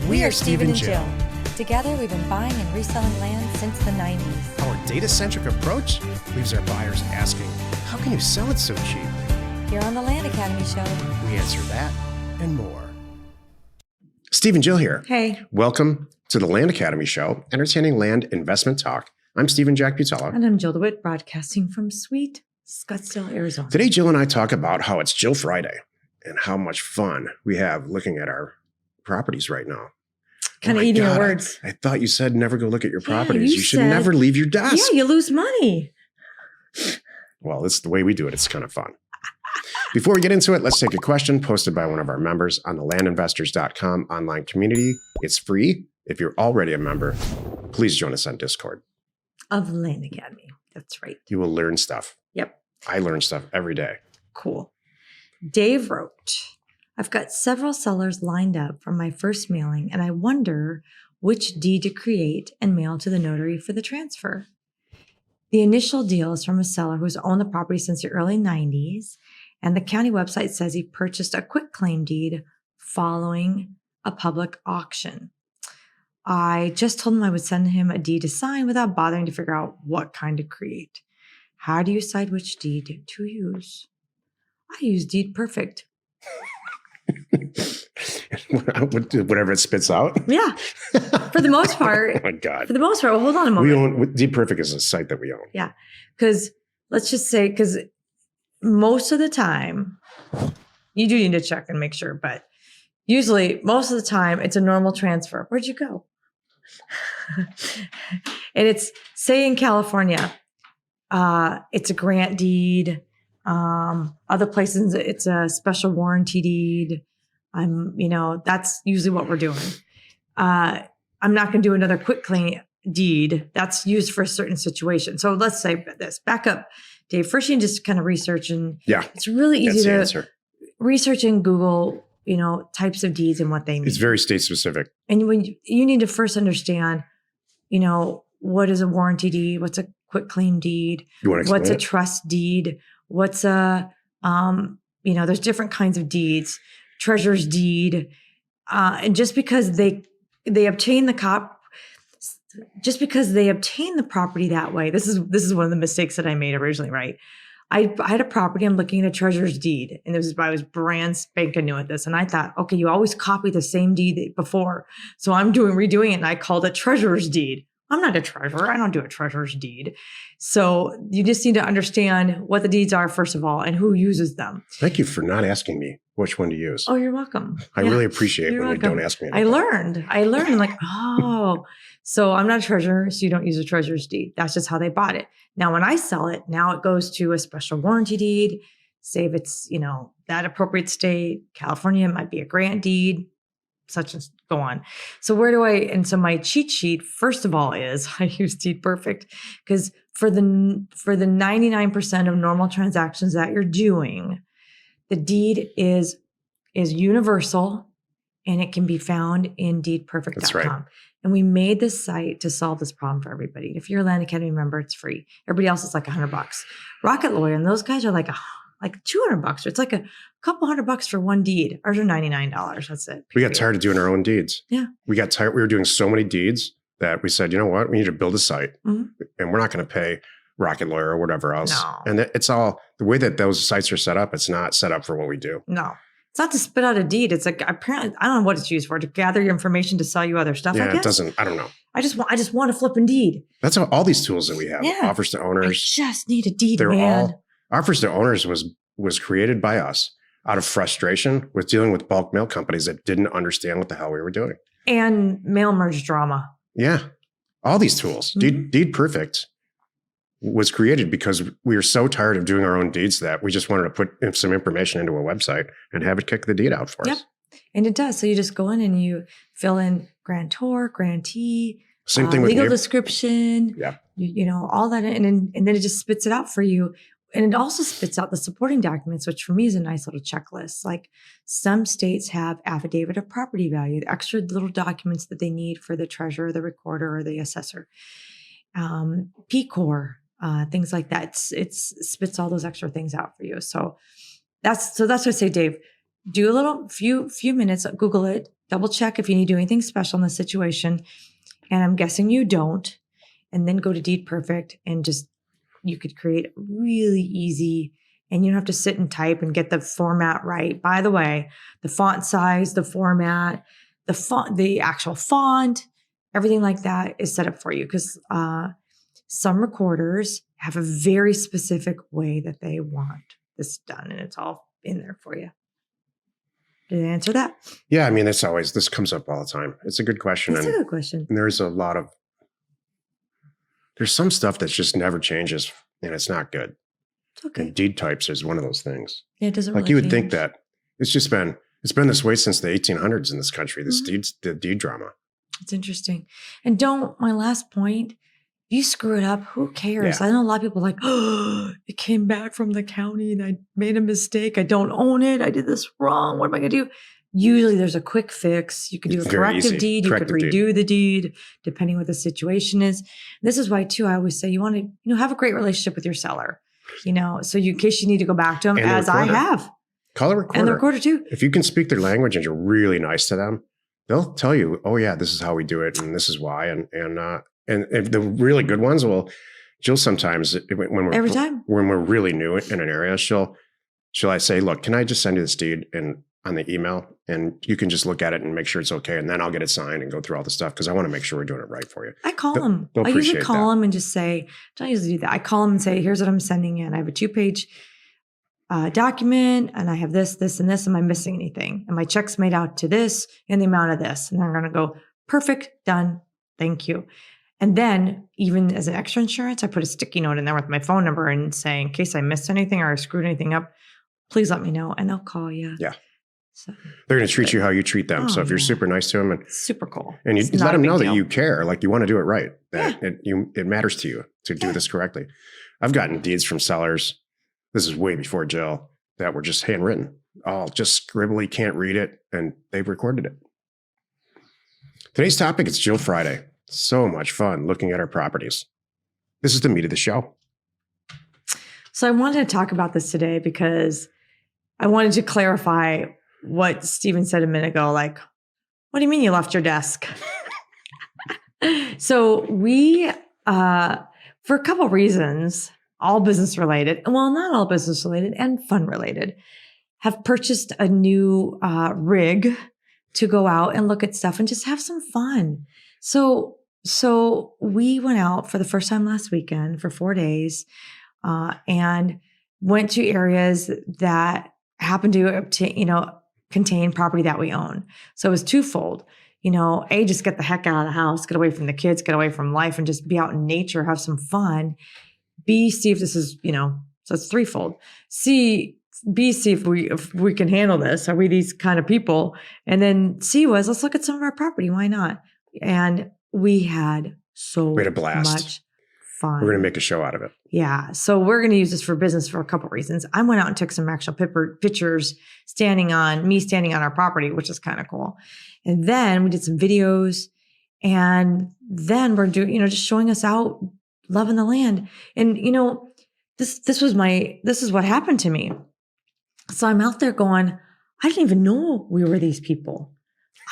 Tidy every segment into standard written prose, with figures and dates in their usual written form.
We are Steve and Jill. Together, we've been buying and reselling land since the 90s. Our data-centric approach leaves our buyers asking, how can you sell it so cheap? Here on the Land Academy Show, We answer that and more. Steve and Jill here. Hey. Welcome to the Land Academy Show, entertaining land investment talk. I'm Stephen Jack Butella. And I'm Jill DeWitt, broadcasting from sweet Scottsdale, Arizona. Today, Jill and I talk about how it's Jill Friday and how much fun we have looking at our properties right now. Kind of eating your words. I thought you said never go look at your properties. You should said, never leave your desk. Yeah, you lose money. Well, this is the way we do it. It's kind of fun. Before we get into it, let's take a question posted by one of our members on the landinvestors.com online community. It's free. If you're already a member, please join us on Discord. Of the Land Academy. That's right. You will learn stuff. Yep. I learn stuff every day. Cool. Dave wrote, I've got several sellers lined up for my first mailing, and I wonder which deed to create and mail to the notary for the transfer. The initial deal is from a seller who's owned the property since the early 90s, and the county website says he purchased a quitclaim deed following a public auction. I just told him I would send him a deed to sign without bothering to figure out what kind to create. How do you decide which deed to use? I use Deed Perfect. Whatever it spits out? Yeah. For the most part. Oh my God. For the most part. Well, hold on a moment. Deed Perfect is a site that we own. Yeah. Because let's just say, because most of the time, you do need to check and make sure, but usually most of the time it's a normal transfer. Where'd you go? And it's, say in California, it's a grant deed. Other places it's a special warranty deed. That's usually what we're doing. I'm not going to do another quitclaim deed that's used for a certain situation. So let's say this, back up, Dave. First, you can just kind of research, and it's really easy to research in Google, types of deeds and what they mean. It's very state specific. And when you need to first understand, what is a warranty deed? What's a quitclaim deed? What's a trust deed? What's there's different kinds of deeds, treasurer's deed. And just because they obtain the property that way, this is one of the mistakes that I made originally, right? I had a property, I'm looking at a treasurer's deed, and I was brand spanking new at this. And I thought, okay, you always copy the same deed before. So I'm redoing it, and I called it treasurer's deed. I'm not a treasurer. I don't do a treasurer's deed. So you just need to understand what the deeds are, first of all, and who uses them. Thank you for not asking me which one to use. Oh, you're welcome. I really appreciate when you don't ask me anything. I learned. I'm like, so I'm not a treasurer, so you don't use a treasurer's deed. That's just how they bought it. Now, when I sell it, now it goes to a special warranty deed. Say if it's, that appropriate state, California, it might be a grant deed, such and go on. So so my cheat sheet, first of all, is I use Deed Perfect, because for the 99% of normal transactions that you're doing, the deed is universal, and it can be found in deedperfect.com. That's right. And we made this site to solve this problem for everybody. If you're a Land Academy member, it's free. Everybody else is like $100. Rocket Lawyer, and those guys are like $200. It's like a couple $100 for one deed. Ours are $99. That's it. We got tired of doing our own deeds. Yeah. We got tired. We were doing so many deeds that we said, you know what? We need to build a site, and we're not going to pay Rocket Lawyer or whatever else. No. And it's all the way that those sites are set up. It's not set up for what we do. No. It's not to spit out a deed. It's like, apparently, I don't know what it's used for, to gather your information to sell you other stuff. Yeah, I guess. It doesn't. I don't know. I just want a flipping deed. That's all these tools that we have. Yeah. Offers to owners. I just need a deed, They're man. all offers to owners was created by us out of frustration with dealing with bulk mail companies that didn't understand what the hell we were doing. And mail merge drama. Yeah. All these tools. Deed Perfect was created because we were so tired of doing our own deeds that we just wanted to put some information into a website and have it kick the deed out for us. And it does. So you just go in and you fill in grantor, grantee, same thing with legal description, yeah, all that. And then it just spits it out for you. And it also spits out the supporting documents, which for me is a nice little checklist. Like some states have affidavit of property value, the extra little documents that they need for the treasurer, the recorder, or the assessor. PCOR, things like that. It spits all those extra things out for you. So that's what I say, Dave. Do a few minutes, Google it, double check if you need to do anything special in this situation. And I'm guessing you don't. And then go to Deed Perfect and you could create really easy, and you don't have to sit and type and get the format right. By the way, the font size, the format, the actual font, everything like that is set up for you, because some recorders have a very specific way that they want this done, and it's all in there for you. Did I answer that? Yeah, I mean, this comes up all the time. It's a good question. It's a good question. And there's some stuff that just never changes, and it's not good. It's okay. And deed types is one of those things. Yeah, it doesn't like really you would change. think that it's been this way since the 1800s in this country. This the deed drama. It's interesting. And my last point, if you screw it up, who cares? Yeah. I know a lot of people are like, oh, it came back from the county and I made a mistake. I don't own it. I did this wrong. What am I going to do? Usually there's a quick fix. You could do a corrective deed. You could redo the deed, depending what the situation is. This is why, too, I always say you want to have a great relationship with your seller. So in case you need to go back to them, as I have. Call a recorder. And the recorder, too. If you can speak their language and you're really nice to them, they'll tell you, oh, yeah, this is how we do it, and this is why. And if the really good ones Jill sometimes, when we're really new in an area, she'll I say, look, can I just send you this deed on the email, and you can just look at it and make sure it's okay, and then I'll get it signed and go through all the stuff, because I want to make sure we're doing it right for you. I call them. I usually call them and just say, don't usually do that. I call them and say, here's what I'm sending in. I have a 2-page document, and I have this, this, and this. Am I missing anything? And my check's made out to this and the amount of this. And they're going to go, perfect, done, thank you. And then even as an extra insurance, I put a sticky note in there with my phone number and saying, in case I missed anything or I screwed anything up, please let me know, and they'll call you. Yeah. So they're going to treat you how you treat them. So if you're super nice to them, and super cool, and you let them know that you care, like you want to do it right, that Yeah. it matters to you to do this correctly. I've gotten deeds from sellers. This is way before Jill, that were just handwritten, all just scribbly, can't read it, and they've recorded it. Today's topic is Jill Friday. So much fun looking at our properties. This is the meat of the show. So I wanted to talk about this today because I wanted to clarify what Stephen said a minute ago. Like, what do you mean you left your desk? So we, for a couple of reasons, all business related, well, not all business related and fun related, have purchased a new rig to go out and look at stuff and just have some fun. So we went out for the first time last weekend for 4 days and went to areas that happened to obtain, contain property that we own. So it was twofold. A, just get the heck out of the house, get away from the kids, get away from life, and just be out in nature, have some fun. B, see if this is, so it's threefold. B, see if we can handle this. Are we these kind of people? And then C was, let's look at some of our property. Why not? And we had a blast. Much fun. We're going to make a show out of it. Yeah. So we're going to use this for business for a couple of reasons. I went out and took some actual pictures standing on our property, which is kind of cool. And then we did some videos, and then we're doing, just showing us out, loving the land. And, this is what happened to me. So I'm out there going, I didn't even know we were these people.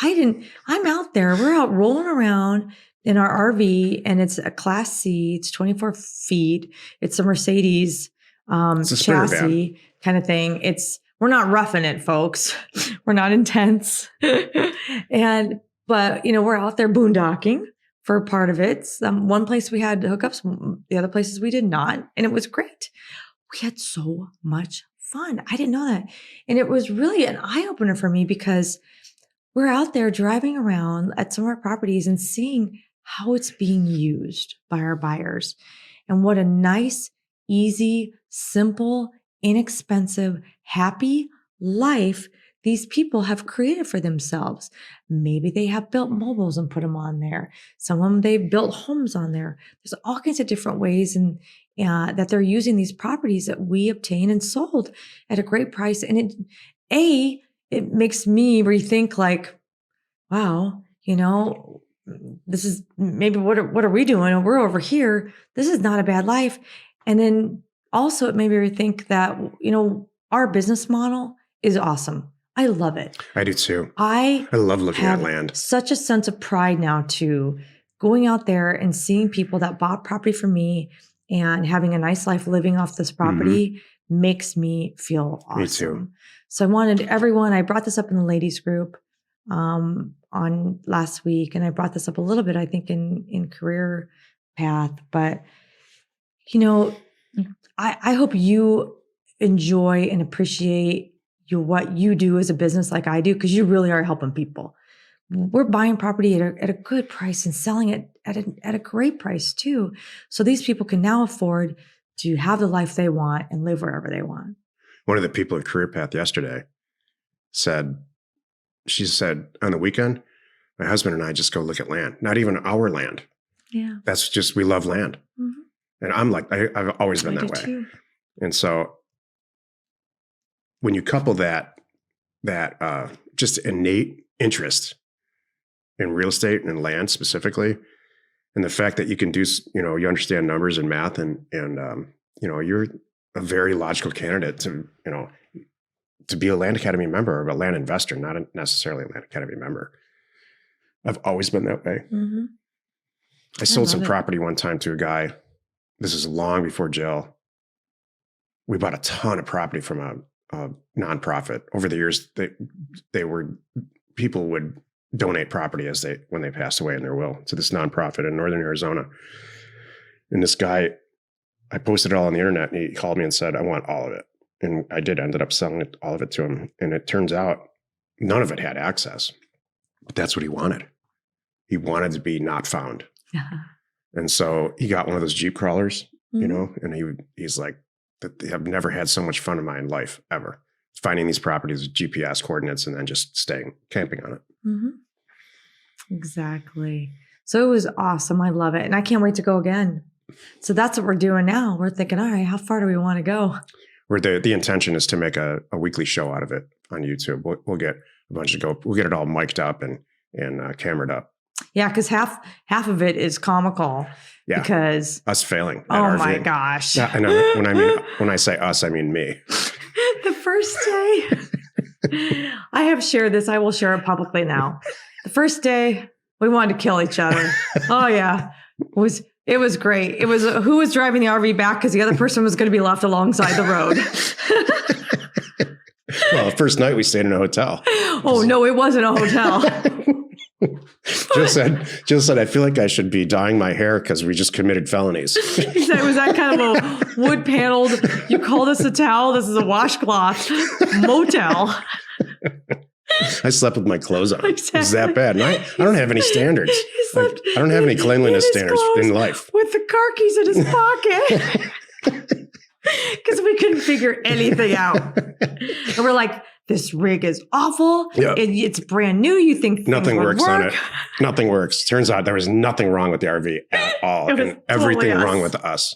I'm out there, we're out rolling around in our RV, and it's a Class C, it's 24 feet. It's a Mercedes chassis kind of thing. We're not roughing it, folks. We're not intense. But we're out there boondocking for part of it. One place we had hookups, the other places we did not. And it was great. We had so much fun. I didn't know that. And it was really an eye-opener for me, because we're out there driving around at some of our properties and seeing how it's being used by our buyers, and what a nice, easy, simple, inexpensive, happy life these people have created for themselves. Maybe they have built mobiles and put them on there. Some of them, they've built homes on there. There's all kinds of different ways that they're using these properties that we obtained and sold at a great price. And it makes me rethink, like, wow, this is maybe what are we doing? And we're over here. This is not a bad life. And then also it made me rethink that, our business model is awesome. I love it. I do too. I love looking at have land. such a sense of pride now too, going out there and seeing people that bought property from me and having a nice life living off this property makes me feel awesome. Me too. So I wanted everyone, I brought this up in the ladies group on last week, and I brought this up a little bit, I think, in Career Path, but you know, I hope you enjoy and appreciate what you do as a business like I do, because you really are helping people. We're buying property at a good price and selling it at a great price too. So these people can now afford to have the life they want and live wherever they want. One of the people at Career Path yesterday she said, on the weekend, my husband and I just go look at land, not even our land. Yeah. That's just, we love land. Mm-hmm. And I'm like, I've always been that way. Too. And so when you couple that just innate interest in real estate and land specifically, and the fact that you can do, you understand numbers and math and you're a very logical candidate to be a Land Academy member or a land investor, not necessarily a Land Academy member. I've always been that way. Mm-hmm. I sold some property one time to a guy. This is long before jail. We bought a ton of property from a nonprofit. Over the years, people would donate property when they passed away in their will to this nonprofit in Northern Arizona. And this guy, I posted it all on the internet, and he called me and said, I want all of it. And I ended up selling all of it to him. And it turns out none of it had access, but that's what he wanted. He wanted to be not found. And so he got one of those Jeep crawlers, and he's like, I've never had so much fun in my life ever, finding these properties with GPS coordinates and then just camping on it. Mm-hmm. Exactly. So it was awesome. I love it. And I can't wait to go again. So that's what we're doing now. We're thinking, all right, how far do we want to go? The intention is to make a weekly show out of it on YouTube. We'll get a bunch we'll get it all mic'd up and camered up. Yeah, because half of it is comical. Yeah, because us failing. Oh my gosh! Yeah, I know. When I say us, I mean me. The first day, I have shared this. I will share it publicly now. The first day, we wanted to kill each other. Oh yeah, it was great. It was who was driving the RV back because the other person was going to be left alongside the road. Well, the first night we stayed in a hotel. Oh no, it wasn't a hotel. Jill said, I feel like I should be dyeing my hair because we just committed felonies. It was that kind of a wood paneled, you call this a towel, this is a washcloth motel. I slept with my clothes on. Exactly. It's that bad. And I don't have any standards. I don't have any cleanliness standards in life. With the car keys in his pocket. Because we couldn't figure anything out. And we're like, this rig is awful. Yep. It's brand new. You think nothing works on it. Nothing works. Turns out there was nothing wrong with the RV at all. And everything wrong with us.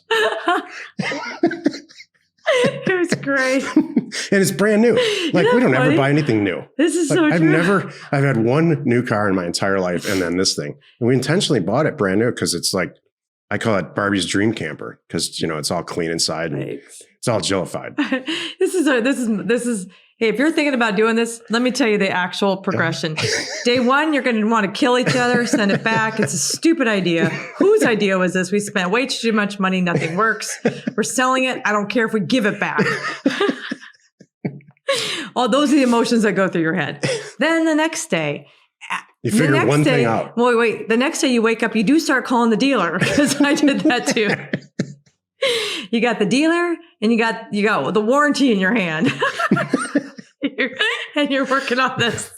It was great. And it's brand new. Like, we don't ever buy anything new. This is so true. I've had one new car in my entire life, and then this thing. And we intentionally bought it brand new because it's like, I call it Barbie's dream camper because, it's all clean inside and it's all Jillified. This is, hey, if you're thinking about doing this, let me tell you the actual progression. Day one, you're going to want to kill each other, send it back. It's a stupid idea. Whose idea was this? We spent way too much money. Nothing works. We're selling it. I don't care if we give it back. All those are the emotions that go through your head. Then the next day, you figure one thing out. Wait. The next day you wake up, you do start calling the dealer because I did that too. You got the dealer and you got the warranty in your hand. And you're working on this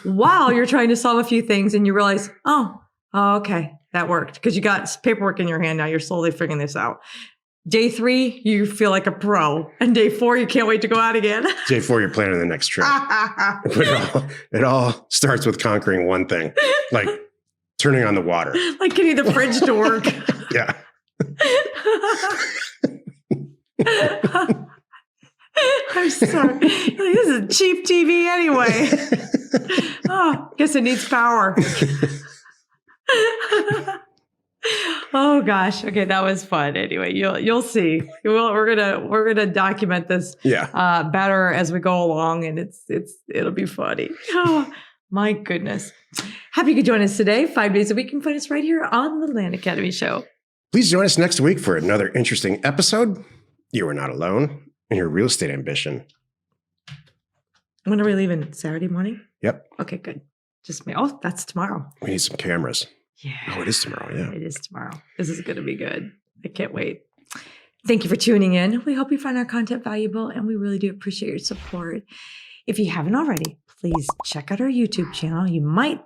while you're trying to solve a few things and you realize, oh, okay, that worked because you got paperwork in your hand. Now you're slowly figuring this out. Day 3, you feel like a pro. And day 4, you can't wait to go out again. Day 4, you're planning the next trip. It all starts with conquering one thing, like turning on the water. Like getting the fridge to work. Yeah. I'm sorry. This is cheap TV anyway. Oh, guess it needs power. Oh gosh. Okay, that was fun. Anyway, you'll see. We're gonna document this better as we go along, and it'll be funny. Oh my goodness. Happy you could join us today. 5 days a week. You can find us right here on the Land Academy Show. Please join us next week for another interesting episode. You are not alone in your real estate ambition. When are we leaving? Saturday morning? Yep. Okay, good. Just me. Oh, that's tomorrow. We need some cameras. Yeah. Oh, it is tomorrow. Yeah. It is tomorrow. This is going to be good. I can't wait. Thank you for tuning in. We hope you find our content valuable, and we really do appreciate your support. If you haven't already, please check out our YouTube channel. You might,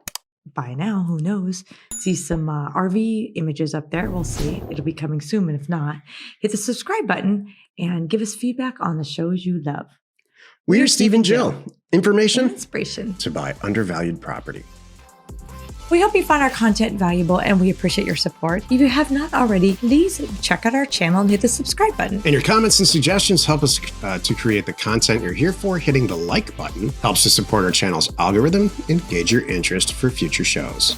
by now, who knows, see some RV images up there. We'll see. It'll be coming soon. And if not, hit the subscribe button and give us feedback on the shows you love. We're Steve and Jill. Information, inspiration to buy undervalued property. We hope you find our content valuable, and we appreciate your support. If you have not already, please check out our channel and hit the subscribe button. And your comments and suggestions help us to create the content you're here for. Hitting the like button helps to support our channel's algorithm and gauge your interest for future shows.